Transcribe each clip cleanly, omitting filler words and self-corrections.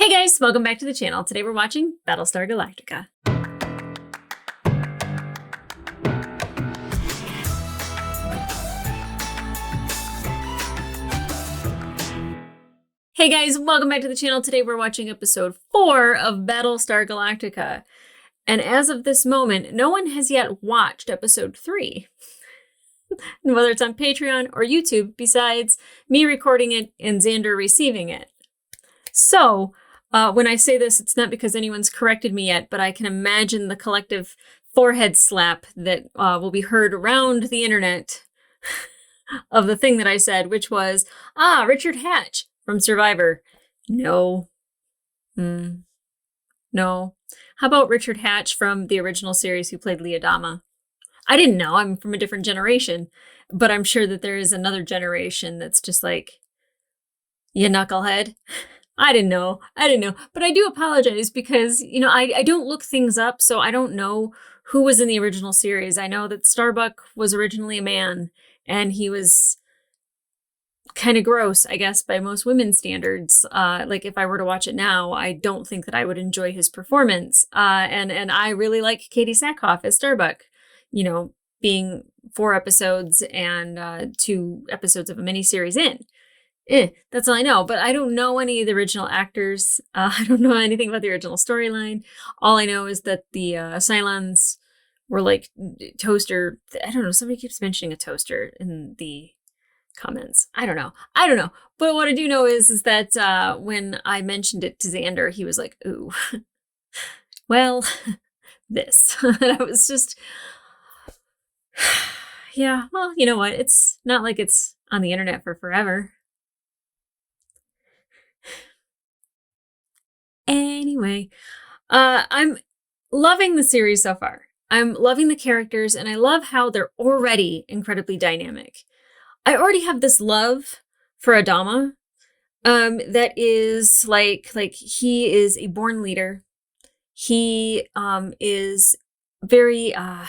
Hey guys, welcome back to the channel. Today we're watching Battlestar Galactica. Hey guys, welcome back to the channel. Today we're watching episode 4 of Battlestar Galactica. And as of this moment, no one has yet watched episode 3. Whether it's on Patreon or YouTube, besides me recording it and Xander receiving it. So, when I say this, it's not because anyone's corrected me yet, but I can imagine the collective forehead slap that will be heard around the internet of the thing that I said, which was, Richard Hatch from Survivor. No. No. How about Richard Hatch from the original series who played Leodama? I didn't know. I'm from a different generation, but I'm sure that there is another generation that's just like, you knucklehead. I didn't know. But I do apologize because, I don't look things up, so I don't know who was in the original series. I know that Starbuck was originally a man, and he was kind of gross, I guess, by most women's standards. Like, if I were to watch it now, I don't think that I would enjoy his performance. And I really like Katie Sackhoff as Starbuck, being 4 episodes and 2 episodes of a miniseries in. That's all I know, but I don't know any of the original actors. I don't know anything about the original storyline. All I know is that the Cylons were like toaster. I don't know. Somebody keeps mentioning a toaster in the comments. I don't know. But what I do know is that when I mentioned it to Xander, he was like, ooh, well, this. And I was just, yeah, well, you know what? It's not like it's on the internet for forever. Anyway, I'm loving the series so far. I'm loving the characters, and I love how they're already incredibly dynamic. I already have this love for Adama, that is like he is a born leader. He is very I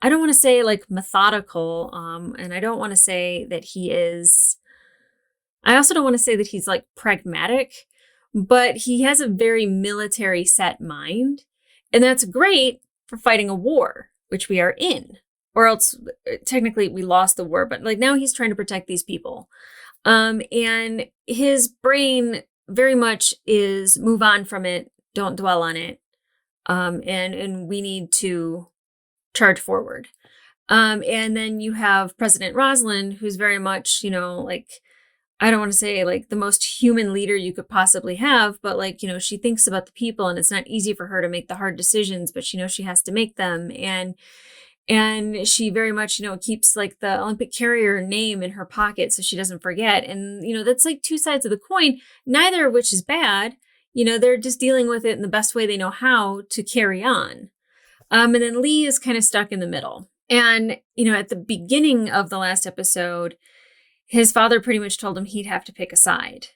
don't want to say like methodical, and I don't want to say that he is. I also don't want to say that he's like pragmatic. But he has a very military set mind, and that's great for fighting a war, which we are in. Or else, technically, we lost the war, but like now he's trying to protect these people. And his brain very much is move on from it, don't dwell on it, and we need to charge forward. And then you have President Rosalind, who's very much, I don't want to say like the most human leader you could possibly have, but like, she thinks about the people, and it's not easy for her to make the hard decisions, but she knows she has to make them. And she very much, keeps like the Olympic carrier name in her pocket so she doesn't forget. And, that's like 2 sides of the coin, neither of which is bad. They're just dealing with it in the best way they know how to carry on. And then Lee is kind of stuck in the middle. And, at the beginning of the last episode, his father pretty much told him he'd have to pick a side.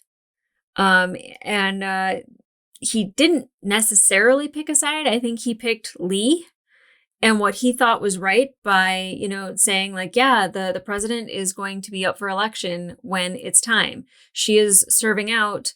And he didn't necessarily pick a side. I think he picked Lee and what he thought was right by, saying like, yeah, the president is going to be up for election when it's time. She is serving out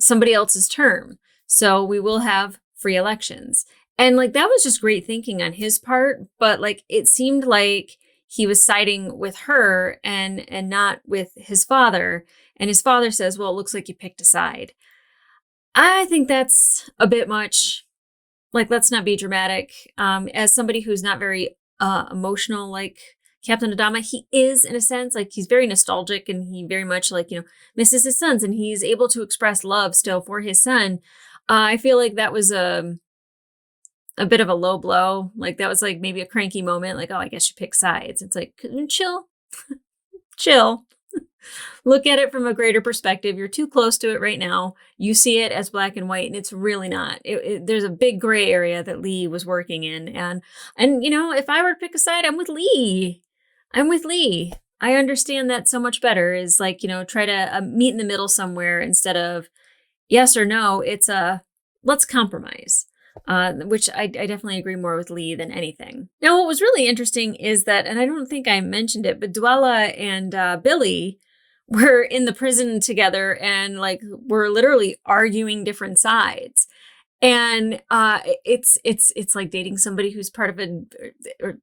somebody else's term. So we will have free elections. And like, that was just great thinking on his part. But like, it seemed like he was siding with her and not with his father. And his father says, well, it looks like you picked a side. I think that's a bit much. Like, let's not be dramatic. As somebody who's not very emotional, like Captain Adama, he is in a sense, like he's very nostalgic, and he very much like, misses his sons, and he's able to express love still for his son. I feel like that was a bit of a low blow. Like that was like maybe a cranky moment. Like, oh, I guess you pick sides. It's like, chill, chill. Look at it from a greater perspective. You're too close to it right now. You see it as black and white, and it's really not. There's a big gray area that Lee was working in. And if I were to pick a side, I'm with Lee. I understand that so much better is like, try to meet in the middle somewhere instead of yes or no. It's let's compromise. Which I definitely agree more with Lee than anything. Now, what was really interesting is that, and I don't think I mentioned it, but Dwella and Billy we're in the prison together and like we're literally arguing different sides. And it's like dating somebody who's part of or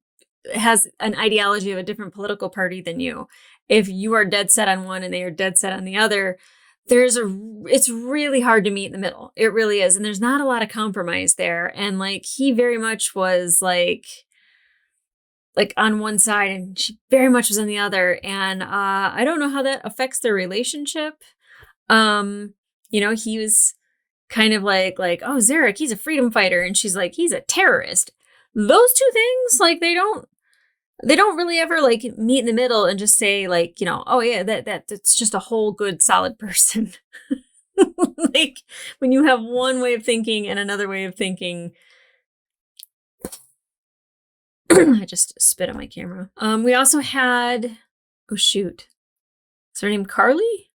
has an ideology of a different political party than you. If you are dead set on one and they are dead set on the other, it's really hard to meet in the middle. It really is. And there's not a lot of compromise there. And like he very much was like on one side and she very much was on the other. And I don't know how that affects their relationship. He was kind of like, oh, Zarek, he's a freedom fighter. And she's like, he's a terrorist. Those two things, like, they don't really ever like meet in the middle and just say like, oh yeah, that's just a whole good solid person. Like when you have one way of thinking and another way of thinking. I just spit on my camera. We also had, oh shoot, is her name Carly?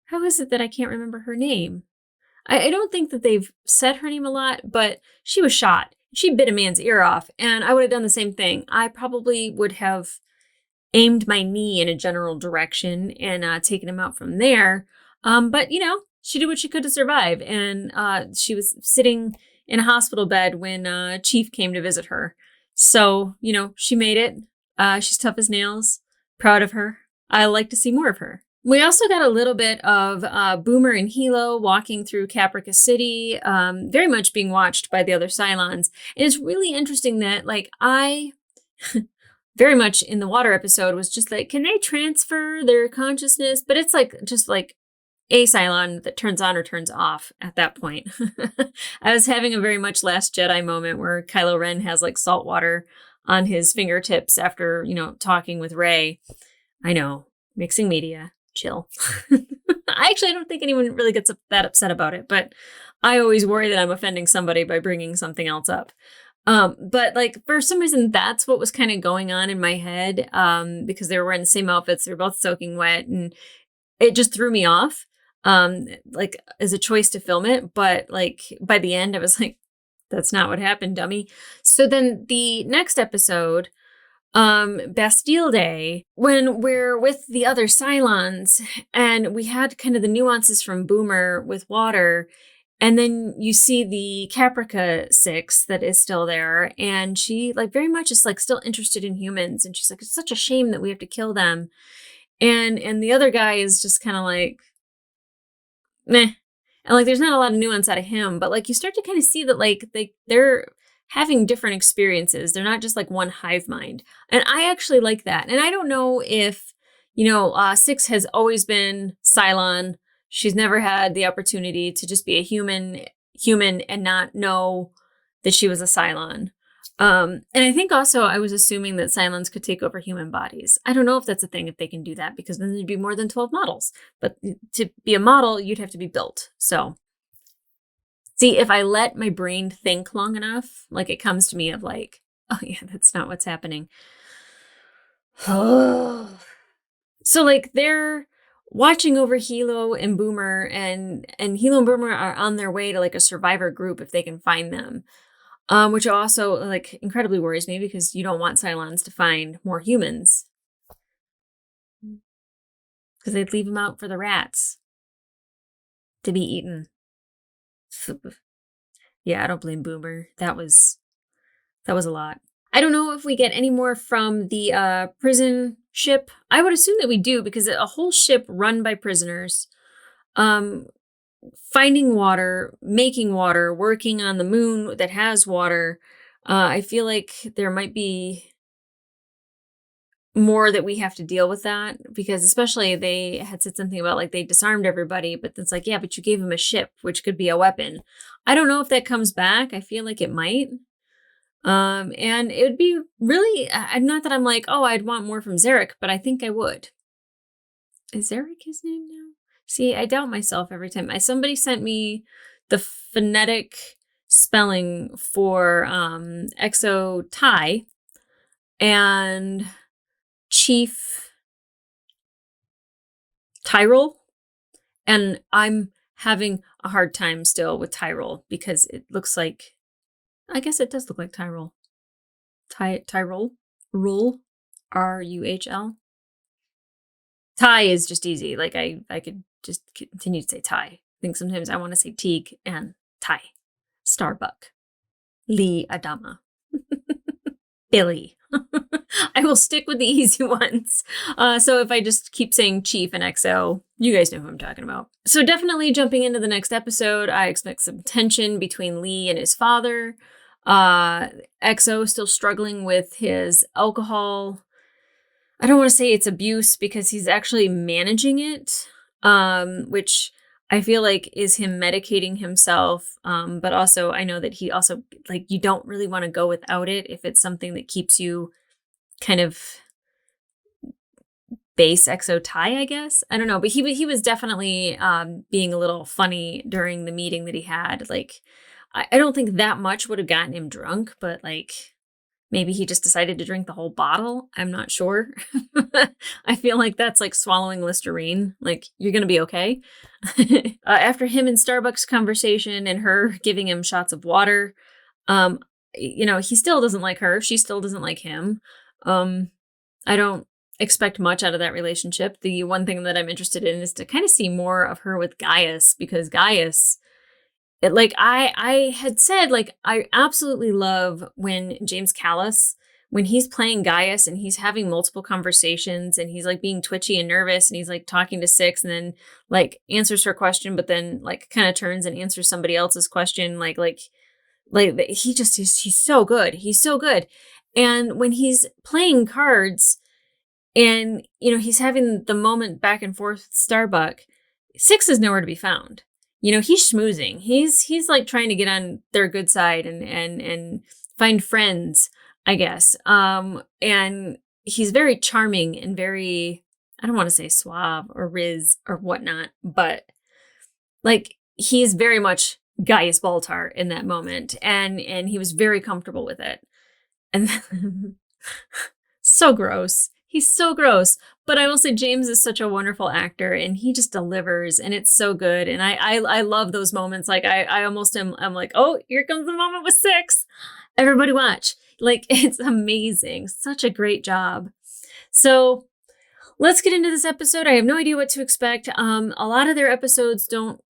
How is it that I can't remember her name? I don't think that they've said her name a lot, but she was shot. She bit a man's ear off, and I would have done the same thing. I probably would have aimed my knee in a general direction and taken him out from there. But, she did what she could to survive, and she was sitting in a hospital bed when Chief came to visit her. So, she made it. She's tough as nails. Proud of her. I like to see more of her. We also got a little bit of Boomer and Hilo walking through Caprica City, very much being watched by the other Cylons. And it's really interesting that, like, I very much in the water episode was just like, can they transfer their consciousness? But it's like, just like a Cylon that turns on or turns off at that point. I was having a very much Last Jedi moment where Kylo Ren has like salt water on his fingertips after, talking with Rey. I know, mixing media. Chill. I don't think anyone really gets that upset about it, but I always worry that I'm offending somebody by bringing something else up. But like for some reason, that's what was kind of going on in my head because they were wearing the same outfits. They were both soaking wet and it just threw me off like as a choice to film it. But like by the end, I was like, that's not what happened, dummy. So then the next episode, Bastille Day, when we're with the other Cylons and we had kind of the nuances from Boomer with water. And then you see the Caprica 6 that is still there. And she like very much is like still interested in humans. And she's like, it's such a shame that we have to kill them. And the other guy is just kind of like, meh. And like, there's not a lot of nuance out of him, but like you start to kind of see that like they're having different experiences. They're not just like one hive mind. And I actually like that. And I don't know if, 6 has always been Cylon. She's never had the opportunity to just be a human and not know that she was a Cylon. And I think also I was assuming that Cylons could take over human bodies. I don't know if that's a thing, if they can do that, because then there'd be more than 12 models. But to be a model, you'd have to be built. So see, if I let my brain think long enough, like it comes to me of like, oh yeah, that's not what's happening. So like they're watching over Hilo and Boomer and Hilo and Boomer are on their way to like a survivor group if they can find them. Which also like incredibly worries me because you don't want Cylons to find more humans. Because they'd leave them out for the rats to be eaten. Yeah, I don't blame Boomer. That was a lot. I don't know if we get any more from the prison ship. I would assume that we do because a whole ship run by prisoners, finding water, making water, working on the moon that has water. I feel like there might be more that we have to deal with that because especially they had said something about like they disarmed everybody, but it's like, yeah, but you gave them a ship, which could be a weapon. I don't know if that comes back. I feel like it might. And it would be really, not that I'm like, oh, I'd want more from Zarek, but I think I would. Is Zarek his name now? See, I doubt myself every time. Somebody sent me the phonetic spelling for Exo Thai and Chief Tyrol. And I'm having a hard time still with Tyrol because it looks like, I guess it does look like Tyrol. Tyrol? Ruhl? Ruhl? Ty is just easy. Like I could just continue to say Ty. I think sometimes I want to say Teague and Ty. Starbuck. Lee Adama. Billy. I will stick with the easy ones. So if I just keep saying Chief and XO, you guys know who I'm talking about. So definitely jumping into the next episode, I expect some tension between Lee and his father. XO still struggling with his alcohol. I don't want to say it's abuse because he's actually managing it, which I feel like is him medicating himself. But also I know that he also, like, you don't really want to go without it if it's something that keeps you kind of base XO Ty, I guess. I don't know, but he was definitely being a little funny during the meeting that he had. Like, I don't think that much would have gotten him drunk, but like maybe he just decided to drink the whole bottle. I'm not sure. I feel like that's like swallowing Listerine. Like, you're going to be okay. After him and Starbucks conversation and her giving him shots of water, he still doesn't like her. She still doesn't like him. I don't expect much out of that relationship. The one thing that I'm interested in is to kind of see more of her with Gaius, because Gaius, I had said, like, I absolutely love when James Callis, when he's playing Gaius and he's having multiple conversations and he's like being twitchy and nervous and he's like talking to Six and then like answers her question, but then like kind of turns and answers somebody else's question. He's so good. He's so good. And when he's playing cards and, he's having the moment back and forth with Starbuck, Six is nowhere to be found. He's schmoozing. He's like trying to get on their good side and find friends, I guess. And he's very charming and very, I don't want to say suave or riz or whatnot, but like he's very much Gaius Baltar in that moment. And he was very comfortable with it. And so gross. He's so gross. But I will say James is such a wonderful actor and he just delivers and it's so good. And I love those moments. Like I almost I'm like, oh, here comes the moment with Six. Everybody watch. Like, it's amazing. Such a great job. So let's get into this episode. I have no idea what to expect. A lot of their episodes don't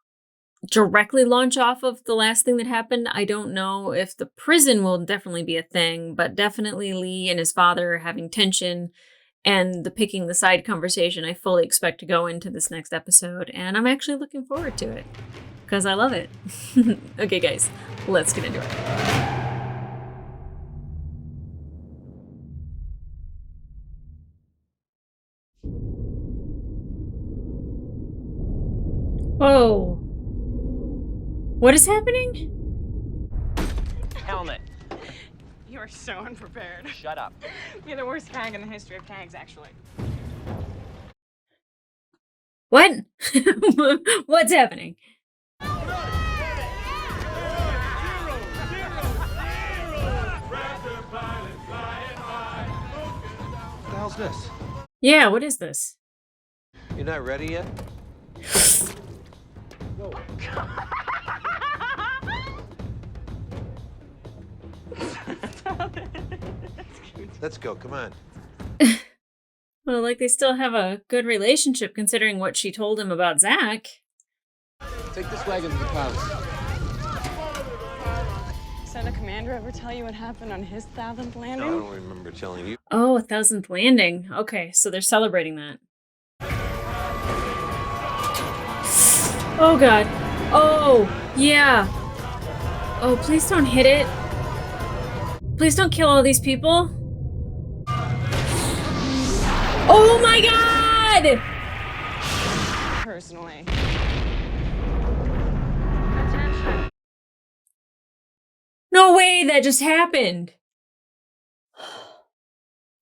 directly launch off of the last thing that happened. I don't know if the prison will definitely be a thing, but definitely Lee and his father having tension and the picking the side conversation, I fully expect to go into this next episode. And I'm actually looking forward to it because I love it. Okay, guys, let's get into it. Whoa. What is happening? Helmet. You are so unprepared. Shut up. You're the worst tag in the history of tags, actually. What? What's happening? What the hell's this? Yeah, what is this? You're not ready yet? Let's go, come on. Well, like they still have a good relationship considering what she told him about Zach. Take this wagon to the palace. Did the commander ever tell you what happened on his 1000th landing? No, I don't remember telling you. Oh, 1000th landing. Okay, so they're celebrating that. Oh, God. Oh, yeah. Oh, please don't hit it. Please don't kill all these people. Oh, my God! Personally. No way, that just happened.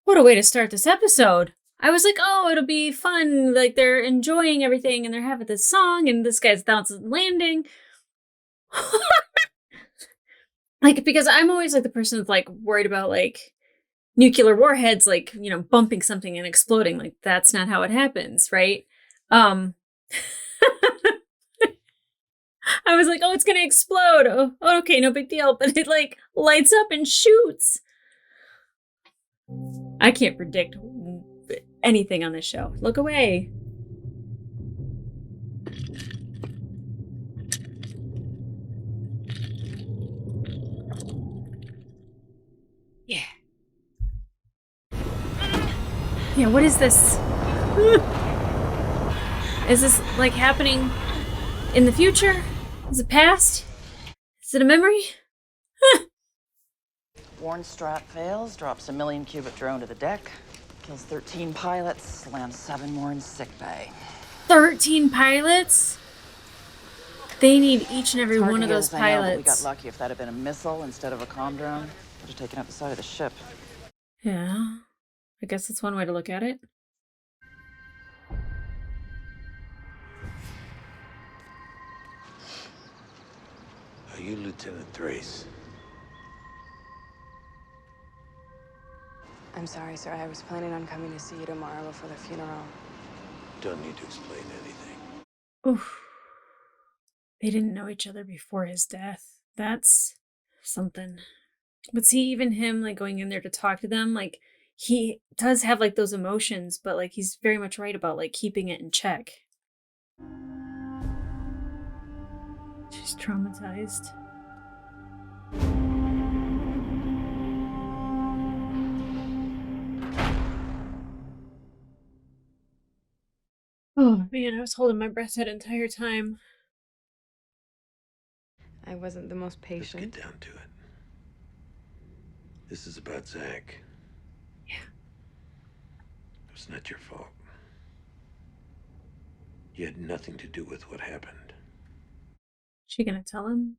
What a way to start this episode. I was like, oh, it'll be fun. Like, they're enjoying everything and they're having this song and this guy's 1000th landing. Like, because I'm always like the person that's like worried about like nuclear warheads, like, you know, bumping something and exploding. Like, that's not how it happens, right? I was like, oh, it's gonna explode. Oh, okay, no big deal. But it like lights up and shoots. I can't predict anything on this show. Look away. Yeah. Yeah, what is this? Is this like happening in the future? Is it past? Is it a memory? Warren strap fails, drops a 1,000,000-cubic drone to the deck, kills 13 pilots, lands 7 more in sickbay. 13 pilots? They need each and every It's hard one to of hear those this, I know, but we pilots. got lucky. If that had been a missile instead of a comm drone, would have taken out the side of the ship. Yeah, I guess that's one way to look at it. Are you Lieutenant Thrace? I'm sorry, sir. I was planning on coming to see you tomorrow before the funeral. Don't need to explain anything. Oof. They didn't know each other before his death. That's something. But see, even him, like, going in there to talk to them, like, he does have, like, those emotions, but, like, he's very much right about, like, keeping it in check. She's traumatized. Oh, man, I was holding my breath that entire time. I wasn't the most Let's patient. get down to it. This is about Zach. Yeah. It was not your fault. You had nothing to do with what happened. She gonna tell him?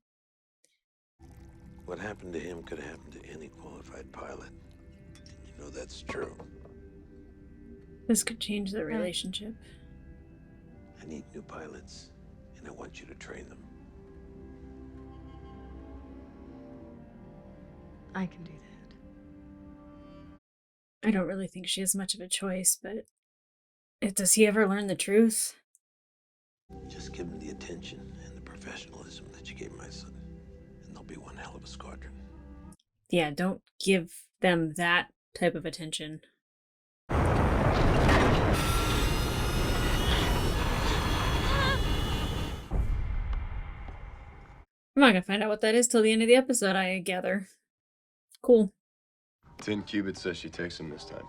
What happened to him could have happened to any qualified pilot. And you know that's true. This could change their relationship. I need new pilots, and I want you to train them. I can do that. I don't really think she has much of a choice, but does he ever learn the truth? Just give him the attention and the professionalism that you gave my son, and they'll be one hell of a squadron. Yeah, don't give them that type of attention. I'm not gonna find out what that is till the end of the episode, I gather. Cool. 10 qubits says she takes him this time.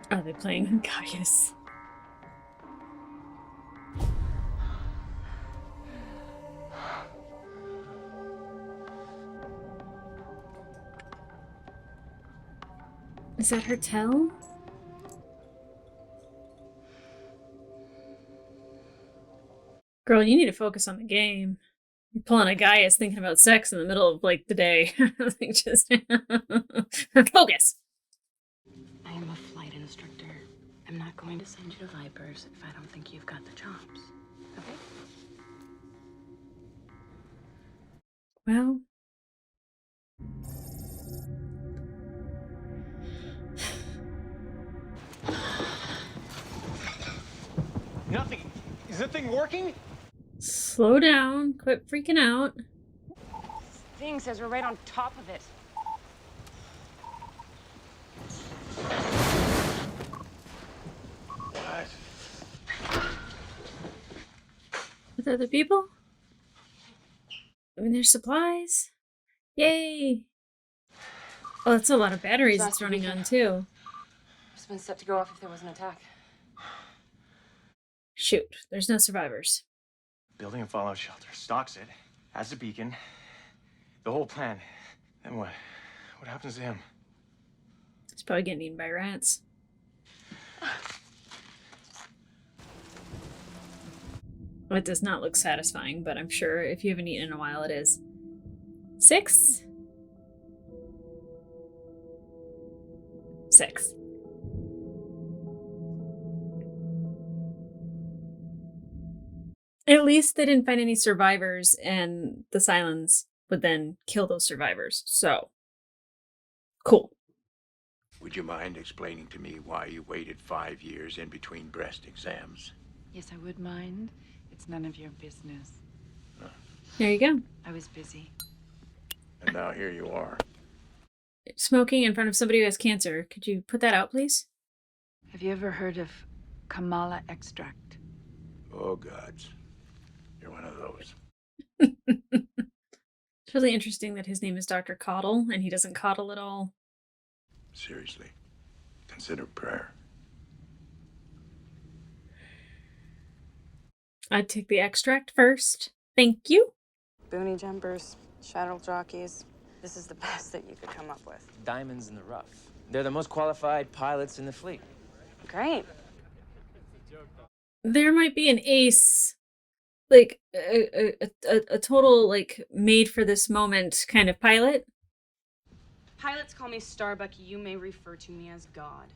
Are they playing Gaius? Is that her tell? Girl, you need to focus on the game. You're pulling a Gaius thinking about sex in the middle of, like, the day. Like, just focus. I am a flight instructor. I'm not going to send you to Vipers if I don't think you've got the chops. Okay? Well, Nothing. Is the thing working? slow down. Quit freaking out. Thing says we're right on top of it. With other people? I mean, there's supplies. Yay! Oh, that's a lot of batteries it's running on, too. It's been set to go off if there was an attack. Shoot, there's no survivors. Building a fallout shelter. Stocks it. Has a beacon. The whole plan. Then what? What happens to him? It's probably getting eaten by rats. Well, it does not look satisfying, but I'm sure if you haven't eaten in a while, it is. 6? 6. At least they didn't find any survivors, and the Silence would then kill those survivors. So, cool. Would you mind explaining to me why you waited 5 years in between breast exams? Yes, I would mind. It's none of your business. There you go. I was busy. And now here you are. quit smoking in front of somebody who has cancer. Could you put that out, please? Have you ever heard of Kamala extract? Oh, gods. You're one of those. It's really interesting that his name is Dr. Coddle, and he doesn't coddle at all. Seriously. Consider prayer. I'd take the extract first. Thank you. Boonie jumpers, shuttle jockeys. This is the best that you could come up with. Diamonds in the rough. They're the most qualified pilots in the fleet. Great. There might be an ace, like a total like made for this moment kind of pilot. Pilots call me Starbuck. You may refer to me as God.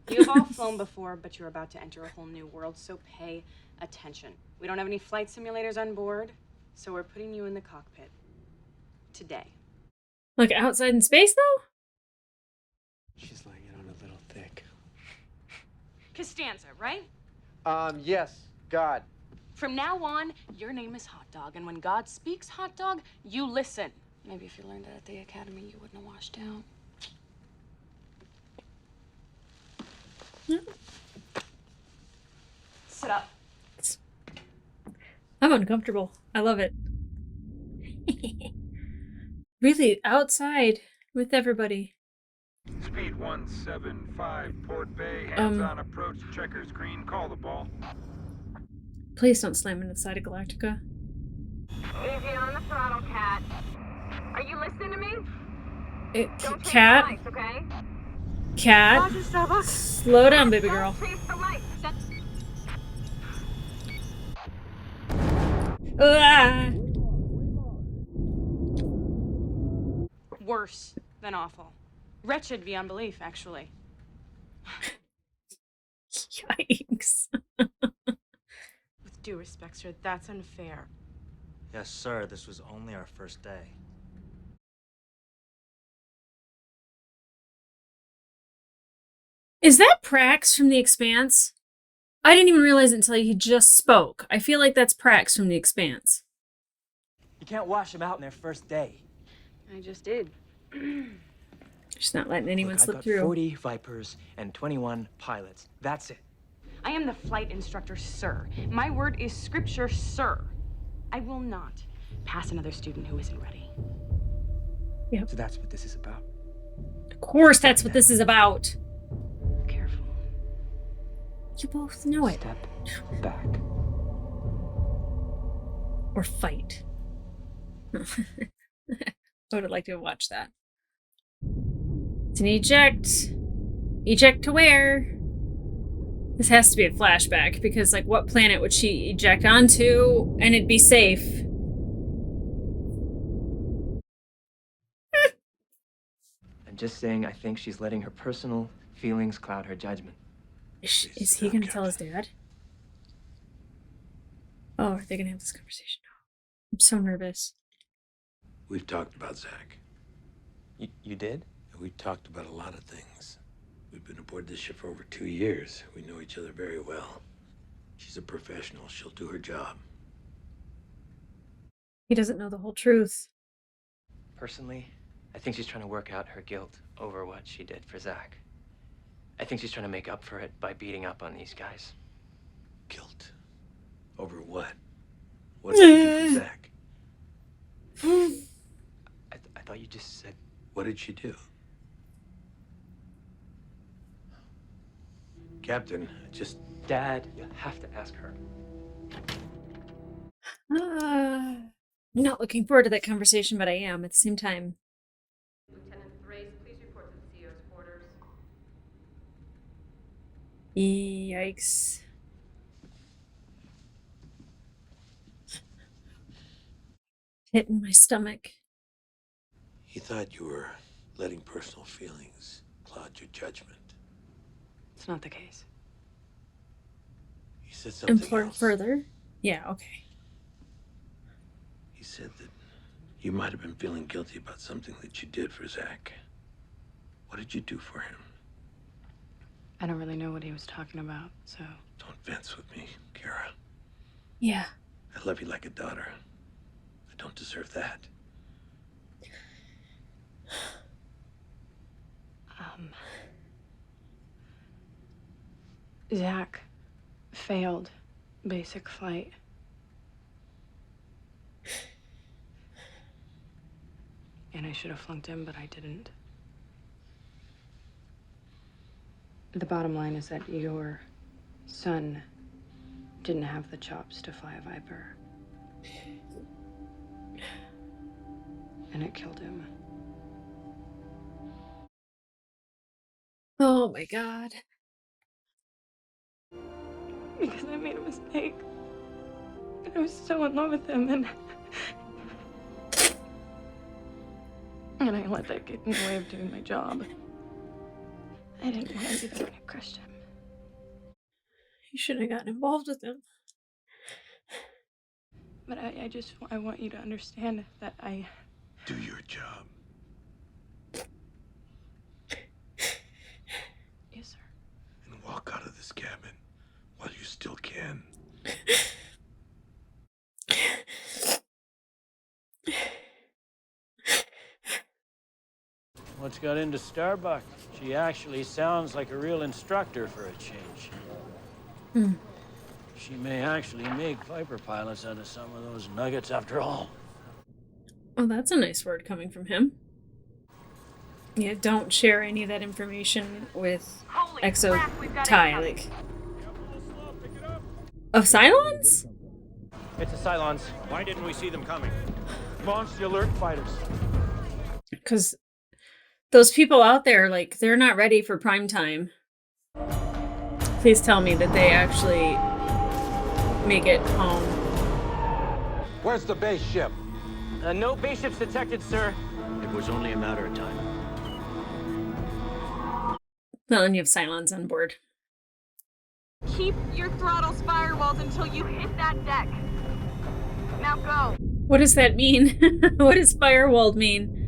You have all flown before, but you're about to enter a whole new world, so pay attention. We don't have any flight simulators on board, so we're putting you in the cockpit. Today. Like outside in space, though? She's laying it on a little thick. Costanza, right? Yes, God. From now on, your name is Hot Dog, and when God speaks Hot Dog, you listen. Maybe if you learned it at the academy, you wouldn't have washed out. Sit up. I'm uncomfortable. I love it. Really, outside with everybody. Speed 175, Port Bay, hands-on approach, checkers green, call the ball. Please don't slam into the side of Galactica. Easy on the throttle, Cat. Are you listening to me? Don't chase Cat? the lights, okay? Cat? Roger, Starbuck. Slow down, baby girl. Don't chase the lights. Ah! Worse than awful. Wretched beyond belief, actually. Yikes. With due respect, sir, that's unfair. Yes, sir. This was only our first day. Is that Prax from The Expanse? I didn't even realize it until he just spoke. I feel like that's Prax from The Expanse. You can't wash them out in their first day. I just did. Just not letting anyone Look, slip I've got through. 40 Vipers and 21 pilots. That's it. I am the flight instructor, sir. My word is scripture, sir. I will not pass another student who isn't ready. Yep. So that's what this is about. Of course that's what this is about. Careful. You both know it. Step back. Or fight. I would have liked to have watched that. It's an eject. Eject to where? This has to be a flashback, because, like, what planet would she eject onto and it'd be safe? I'm just saying I think she's letting her personal feelings cloud her judgment. Is he going to tell his dad? Oh, are they going to have this conversation now? I'm so nervous. We've talked about Zach. You did? We've talked about a lot of things. We've been aboard this ship for over 2 years. We know each other very well. She's a professional. She'll do her job. He doesn't know the whole truth. Personally, I think she's trying to work out her guilt over what she did for Zach. I think she's trying to make up for it by beating up on these guys. Guilt? Over what? What did she do for Zach? I thought you just said... What did she do? Captain, just... Dad, you have to ask her. Not looking forward to that conversation, but I am at the same time. Lieutenant Thrace, please report to the CO's quarters. Yikes. Hitting my stomach. He thought you were letting personal feelings cloud your judgment. It's not the case. He said something Implore else. further? Yeah, okay. He said that you might have been feeling guilty about something that you did for Zach. What did you do for him? I don't really know what he was talking about, so... Don't fence with me, Kara. Yeah. I love you like a daughter. I don't deserve that. Zach failed basic flight. And I should have flunked him, but I didn't. The bottom line is that your son didn't have the chops to fly a Viper. And it killed him. Oh my god. Because I made a mistake. And I was so in love with him, and I let that get in the way of doing my job. I didn't want to be the one who crushed him. You shouldn't have gotten involved with him. But I want you to understand that I... Do your job. Yes, sir. And walk out of this cabin while you still can. What's got into Starbuck? She actually sounds like a real instructor for a change. She may actually make Viper pilots out of some of those nuggets after all. Oh, that's a nice word coming from him. Yeah, don't share any of that information with Exo Ty, like... Of Cylons? It's the Cylons. Why didn't we see them coming? Launch the alert fighters. Because those people out there, like, they're not ready for prime time. Please tell me that they actually make it home. Where's the base ship? No base ships detected, sir. It was only a matter of time. Well, and you have Cylons on board. Keep your throttles firewalled until you hit that deck. Now go. What does that mean? What does firewalled mean?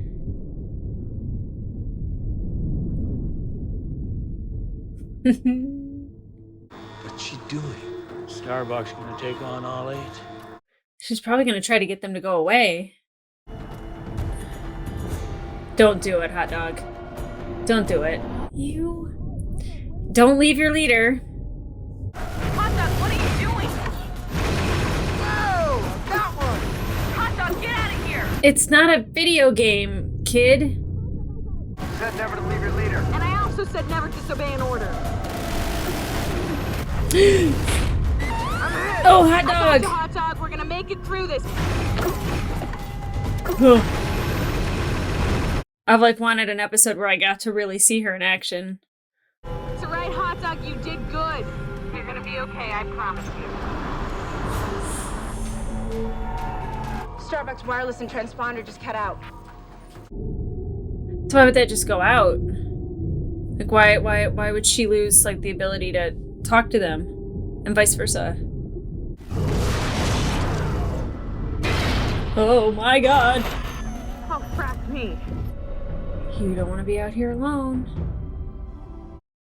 What's she doing? Starbuck's gonna take on all 8. She's probably going to try to get them to go away. Don't do it, hot dog. Don't do it. You... Don't leave your leader. Hot dog, what are you doing? Whoa! Got one! Hot dog, get out of here! It's not a video game, kid. Said never to leave your leader. And I also said never disobey an order. Oh, hot dog! Hot dog, we're gonna make it through this. I've like wanted an episode where I got to really see her in action. It's alright, hot dog, you did good. You're gonna be okay, I promise you. Starbucks wireless and transponder just cut out. So why would that just go out? Like why would she lose like the ability to talk to them and vice versa? Oh my god. Oh, crap me. You don't want to be out here alone.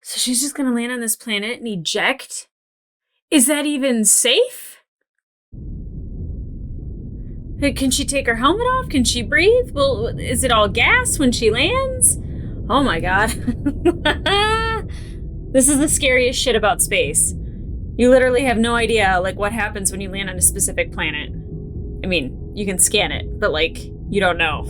So she's just gonna land on this planet and eject? Is that even safe? Hey, can she take her helmet off? Can she breathe? Well, is it all gas when she lands? Oh my god. This is the scariest shit about space. You literally have no idea like what happens when you land on a specific planet. I mean, you can scan it, but like, you don't know.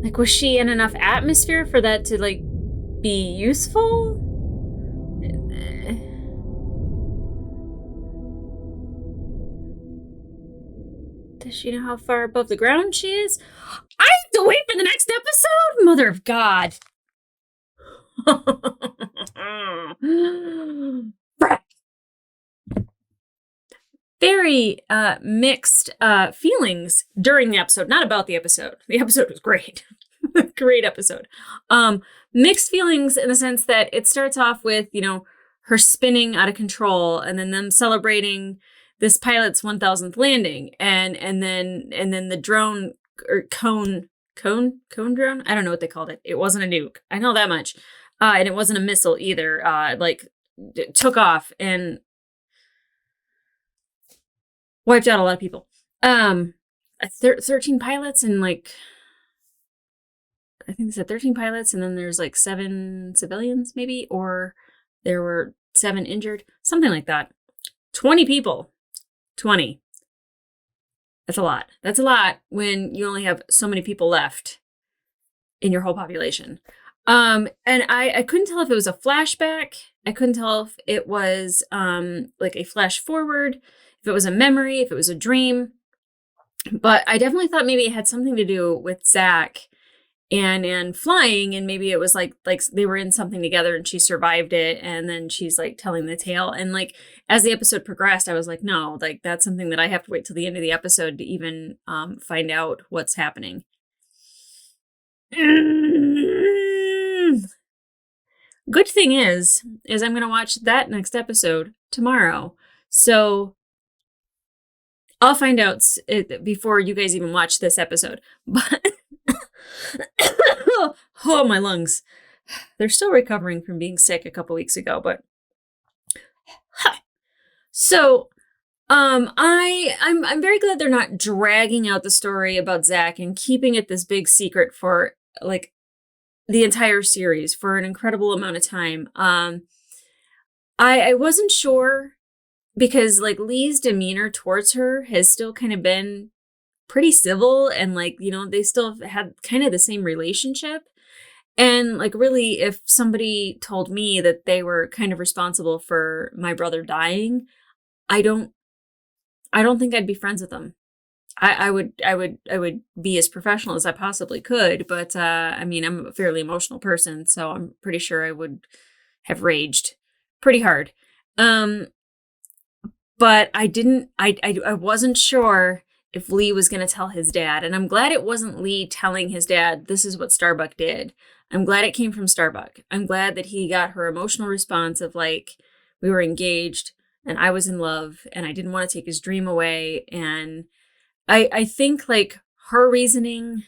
Like, was she in enough atmosphere for that to like be useful? Does she know how far above the ground she is? I have to wait for the next episode? Mother of God. Very mixed feelings during the episode. Not about the episode. The episode was great. Great episode. Mixed feelings in the sense that it starts off with, you know, her spinning out of control and then them celebrating this pilot's 1000th landing and then the drone or cone drone? I don't know what they called it. It wasn't a nuke. I know that much. And it wasn't a missile either. Like it took off and wiped out a lot of people. 13 pilots and like, I think they said 13 pilots, and then there's like 7 civilians maybe, or there were 7 injured, something like that. 20 people. 20. That's a lot. That's a lot when you only have so many people left in your whole population. And I couldn't tell if it was a flashback. I couldn't tell if it was like a flash forward, if it was a memory, if it was a dream. But I definitely thought maybe it had something to do with Zach and flying, and maybe it was like they were in something together and she survived it, and then she's like telling the tale. And like as the episode progressed, I was like, no, like that's something that I have to wait till the end of the episode to even find out what's happening. Good thing is I'm gonna watch that next episode tomorrow, so I'll find out before you guys even watch this episode. But oh, my lungs. They're still recovering from being sick a couple weeks ago, but so I'm very glad they're not dragging out the story about Zach and keeping it this big secret for like the entire series for an incredible amount of time. I wasn't sure because like Lee's demeanor towards her has still kind of been pretty civil, and like, you know, they still had kind of the same relationship. And like, really, if somebody told me that they were kind of responsible for my brother dying, I don't think I'd be friends with them. I would be as professional as I possibly could, but I mean, I'm a fairly emotional person, so I'm pretty sure I would have raged pretty hard. But I wasn't sure if Lee was going to tell his dad, and I'm glad it wasn't Lee telling his dad, this is what Starbuck did. I'm glad it came from Starbuck. I'm glad that he got her emotional response of like, we were engaged and I was in love and I didn't want to take his dream away. And I think like her reasoning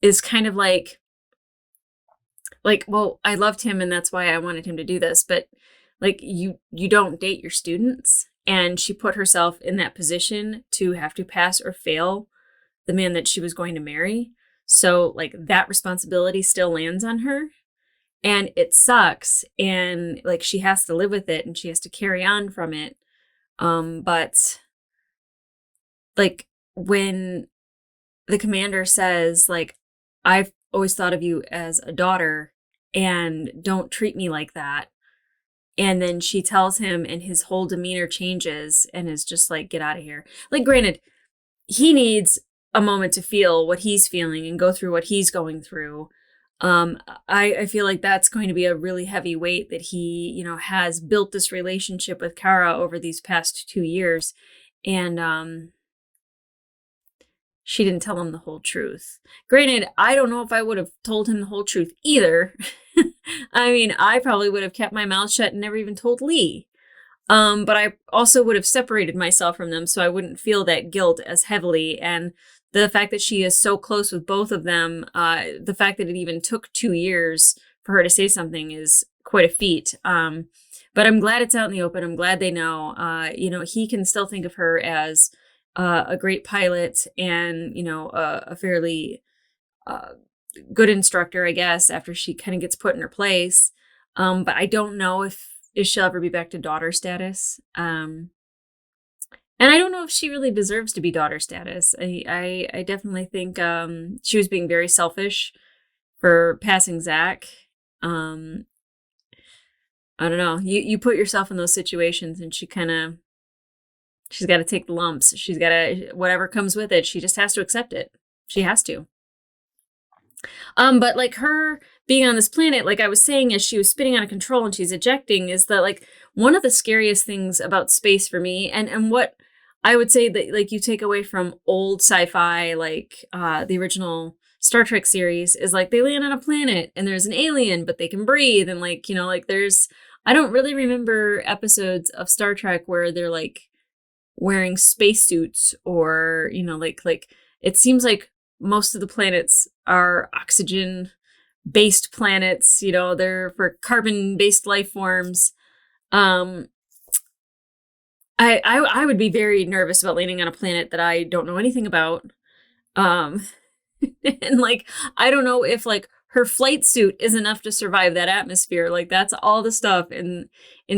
is kind of like, well, I loved him and that's why I wanted him to do this. But like, you don't date your students. And she put herself in that position to have to pass or fail the man that she was going to marry. So like that responsibility still lands on her, and it sucks. And like, she has to live with it and she has to carry on from it. But like when the commander says like, I've always thought of you as a daughter and don't treat me like that. And then she tells him and his whole demeanor changes and is just like, get out of here. Like, granted, he needs a moment to feel what he's feeling and go through what he's going through. I feel like that's going to be a really heavy weight that he, you know, has built this relationship with Kara over these past 2 years. And she didn't tell him the whole truth. Granted, I don't know if I would have told him the whole truth either. I mean, I probably would have kept my mouth shut and never even told Lee. But I also would have separated myself from them so I wouldn't feel that guilt as heavily. And the fact that she is so close with both of them, the fact that it even took 2 years for her to say something is quite a feat. But I'm glad it's out in the open. I'm glad they know. You know, he can still think of her as a great pilot and, you know, a fairly good instructor, I guess, after she kind of gets put in her place. But I don't know if she'll ever be back to daughter status. And I don't know if she really deserves to be daughter status. I definitely think she was being very selfish for passing Zach. I don't know. You put yourself in those situations and she's got to take the lumps. She's got to, whatever comes with it, she just has to accept it. She has to. But like her being on this planet, like I was saying, as she was spinning out of control and she's ejecting, is that like one of the scariest things about space for me, and what I would say that like you take away from old sci-fi, like the original Star Trek series, is like they land on a planet and there's an alien, but they can breathe. And like, you know, like I don't really remember episodes of Star Trek where they're like wearing spacesuits or, you know, like it seems like most of the planets are oxygen based planets, you know, they're for carbon based life forms. I would be very nervous about landing on a planet that I don't know anything about. Um, and like, I don't know if like her flight suit is enough to survive that atmosphere. Like that's all the stuff in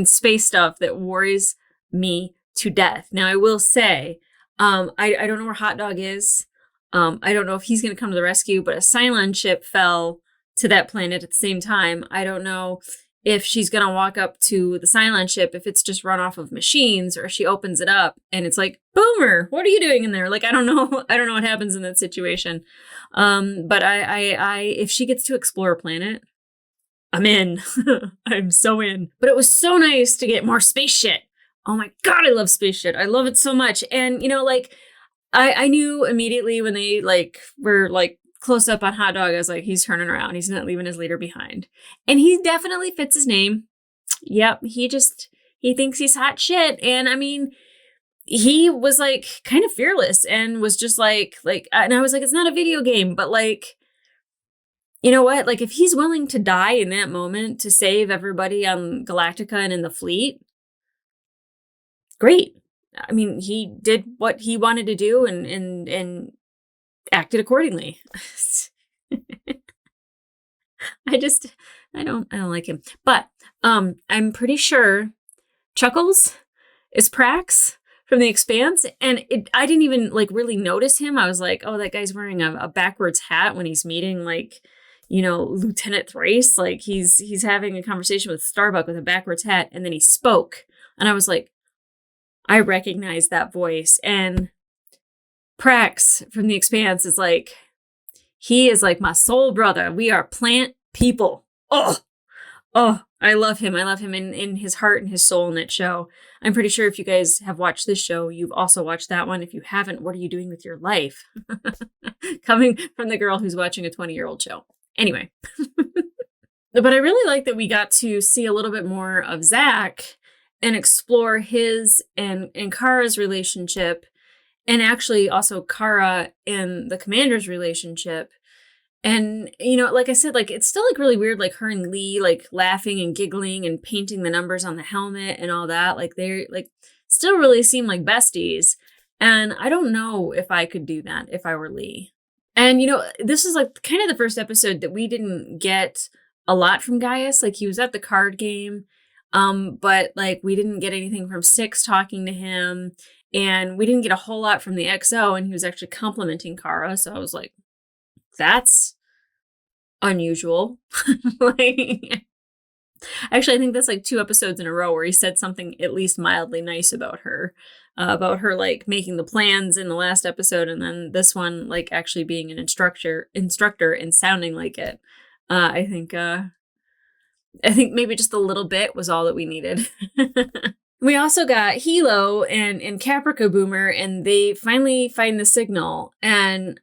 space stuff that worries me to death. Now I will say, I don't know where Hot Dog is. I don't know if he's going to come to the rescue, but a Cylon ship fell to that planet at the same time. I don't know if she's going to walk up to the Cylon ship, if it's just run off of machines, or she opens it up and it's like, Boomer, what are you doing in there? Like, I don't know. I don't know what happens in that situation. But if she gets to explore a planet, I'm in. I'm so in. But it was so nice to get more space shit. Oh my God, I love space shit. I love it so much. And, you know, like, I knew immediately when they like were like close up on Hot Dog, I was like, he's turning around. He's not leaving his leader behind. And he definitely fits his name. Yep. He thinks he's hot shit. And I mean, he was like kind of fearless and was just like, and I was like, it's not a video game, but like, you know what? Like if he's willing to die in that moment to save everybody on Galactica and in the fleet, great. I mean, he did what he wanted to do and acted accordingly. I don't like him. But I'm pretty sure Chuckles is Prax from The Expanse, and I didn't even like really notice him. I was like, oh, that guy's wearing a backwards hat when he's meeting like, you know, Lieutenant Thrace. Like he's having a conversation with Starbuck with a backwards hat, and then he spoke, and I was like, I recognize that voice. And Prax from The Expanse is like, he is like my soul brother. We are plant people. Oh, I love him. I love him in his heart and his soul in that show. I'm pretty sure if you guys have watched this show, you've also watched that one. If you haven't, what are you doing with your life? Coming from the girl who's watching a 20-year-old show. Anyway. But I really like that we got to see a little bit more of Zach and explore his and Kara's relationship, and actually also Kara and the commander's relationship. And, you know, like I said, like, it's still like really weird, like her and Lee, like laughing and giggling and painting the numbers on the helmet and all that. Like they like still really seem like besties. And I don't know if I could do that if I were Lee. And, you know, this is like kind of the first episode that we didn't get a lot from Gaius. Like he was at the card game. But like we didn't get anything from Six talking to him, and we didn't get a whole lot from the XO, and he was actually complimenting Kara. So I was like, that's unusual. Like, actually, I think that's like 2 episodes in a row where he said something at least mildly nice about her like making the plans in the last episode, and then this one like actually being an instructor and sounding like it. I think maybe just a little bit was all that we needed. We also got Hilo and Caprica Boomer, and they finally find the signal. And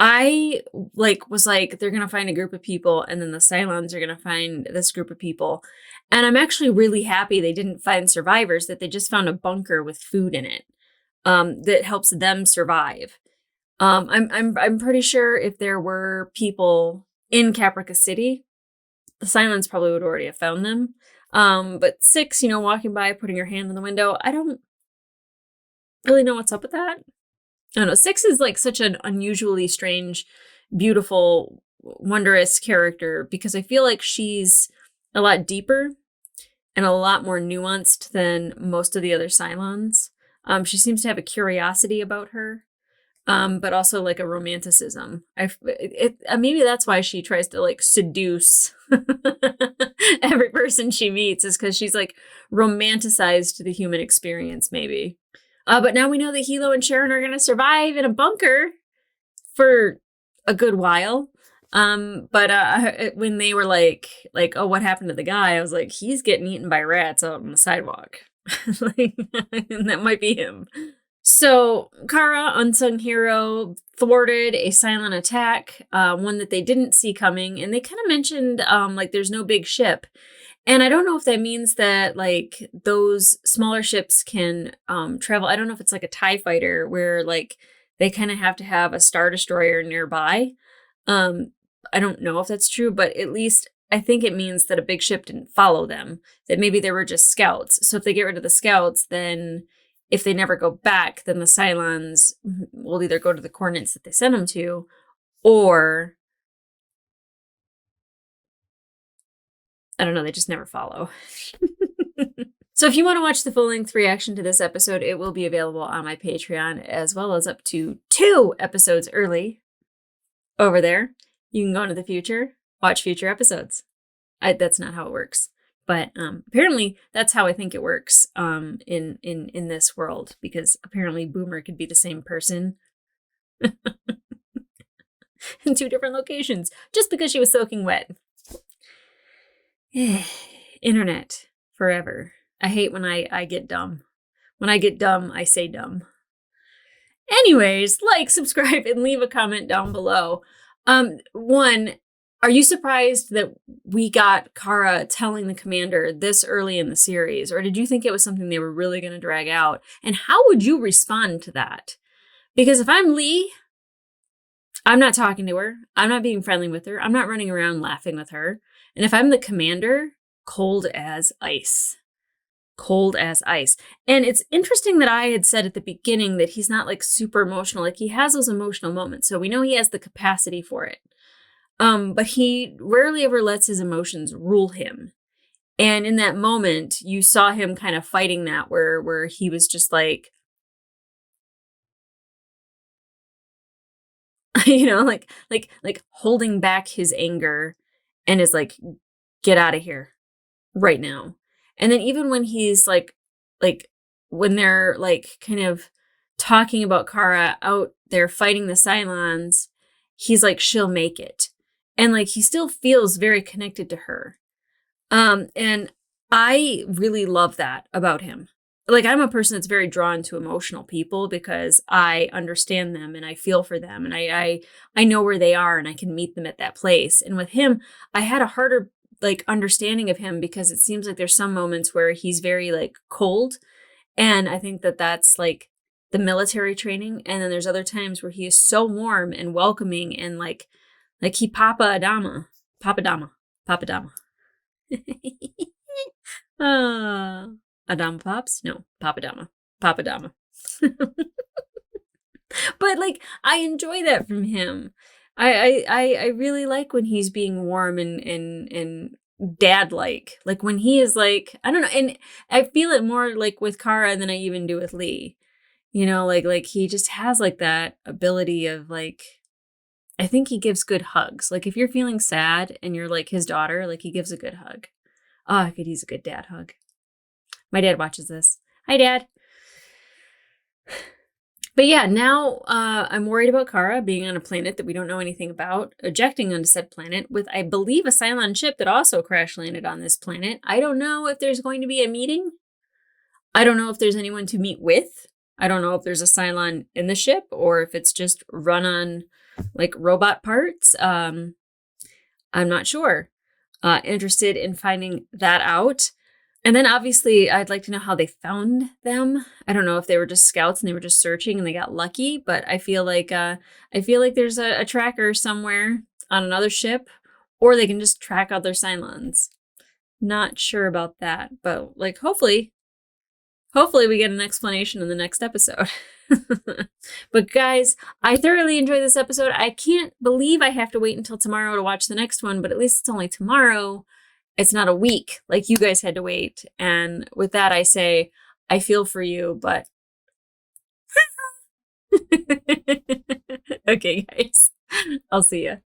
I was like, they're going to find a group of people, and then the Cylons are going to find this group of people. And I'm actually really happy they didn't find survivors, that they just found a bunker with food in it that helps them survive. I'm pretty sure if there were people in Caprica City, the Cylons probably would already have found them. But Six, you know, walking by, putting her hand in the window, I don't really know what's up with that. I don't know. Six is like such an unusually strange, beautiful, wondrous character, because I feel like she's a lot deeper and a lot more nuanced than most of the other Cylons. She seems to have a curiosity about her. But also like a romanticism. Maybe that's why she tries to like seduce every person she meets, is because she's like romanticized the human experience, maybe. But now we know that Hilo and Sharon are going to survive in a bunker for a good while. But when they were like, oh, what happened to the guy? I was like, he's getting eaten by rats out on the sidewalk. Like, and that might be him. So Kara, unsung hero, thwarted a Cylon attack, one that they didn't see coming. And they kind of mentioned like there's no big ship. And I don't know if that means that like those smaller ships can travel. I don't know if it's like a TIE fighter where like they kind of have to have a Star Destroyer nearby. I don't know if that's true, but at least I think it means that a big ship didn't follow them, that maybe they were just scouts. So if they get rid of the scouts, then if they never go back, then the Cylons will either go to the coordinates that they sent them to, or I don't know, they just never follow. So if you want to watch the full-length reaction to this episode, it will be available on my Patreon, as well as up to 2 episodes early over there. You can go into the future, watch future episodes. That's not how it works. But apparently that's how I think it works in this world, because apparently Boomer could be the same person in 2 different locations just because she was soaking wet. Internet forever. I hate when I get dumb. When I get dumb, I say dumb. Anyways, like, subscribe, and leave a comment down below. One, are you surprised that we got Kara telling the commander this early in the series? Or did you think it was something they were really going to drag out? And how would you respond to that? Because if I'm Lee, I'm not talking to her. I'm not being friendly with her. I'm not running around laughing with her. And if I'm the commander, cold as ice. Cold as ice. And it's interesting that I had said at the beginning that he's not like super emotional. Like, he has those emotional moments. So we know he has the capacity for it. But he rarely ever lets his emotions rule him. And in that moment, you saw him kind of fighting that, where he was just like, you know, like holding back his anger and is like, get out of here right now. And then even when he's like when they're like kind of talking about Kara out there fighting the Cylons, he's like, she'll make it. And like, he still feels very connected to her. And I really love that about him. Like, I'm a person that's very drawn to emotional people because I understand them and I feel for them, and I know where they are and I can meet them at that place. And with him, I had a harder like understanding of him because it seems like there's some moments where he's very like cold, and I think that that's like the military training. And then there's other times where he is so warm and welcoming and like he Papa Adama. Adama Pops? No, Papa Dama. But like, I enjoy that from him. I really like when he's being warm and dad-like. Like when he is like, I don't know, and I feel it more like with Kara than I even do with Lee. You know, like he just has like that ability of like, I think he gives good hugs. Like if you're feeling sad and you're like his daughter, like he gives a good hug. Oh, he's a good dad hug. My dad watches this. Hi, Dad. But yeah, now I'm worried about Kara being on a planet that we don't know anything about, ejecting onto said planet with, I believe, a Cylon ship that also crash landed on this planet. I don't know if there's going to be a meeting. I don't know if there's anyone to meet with. I don't know if there's a Cylon in the ship or if it's just run on like robot parts. I'm not sure. Interested in finding that out. And then obviously I'd like to know how they found them. I don't know if they were just scouts and they were just searching and they got lucky, but I feel like there's a tracker somewhere on another ship, or they can just track out their Cylons. Not sure about that, but like hopefully we get an explanation in the next episode. But guys, I thoroughly enjoyed this episode. I can't believe I have to wait until tomorrow to watch the next one, but at least it's only tomorrow. It's not a week like you guys had to wait. And with that, I say, I feel for you, but okay, guys, I'll see ya.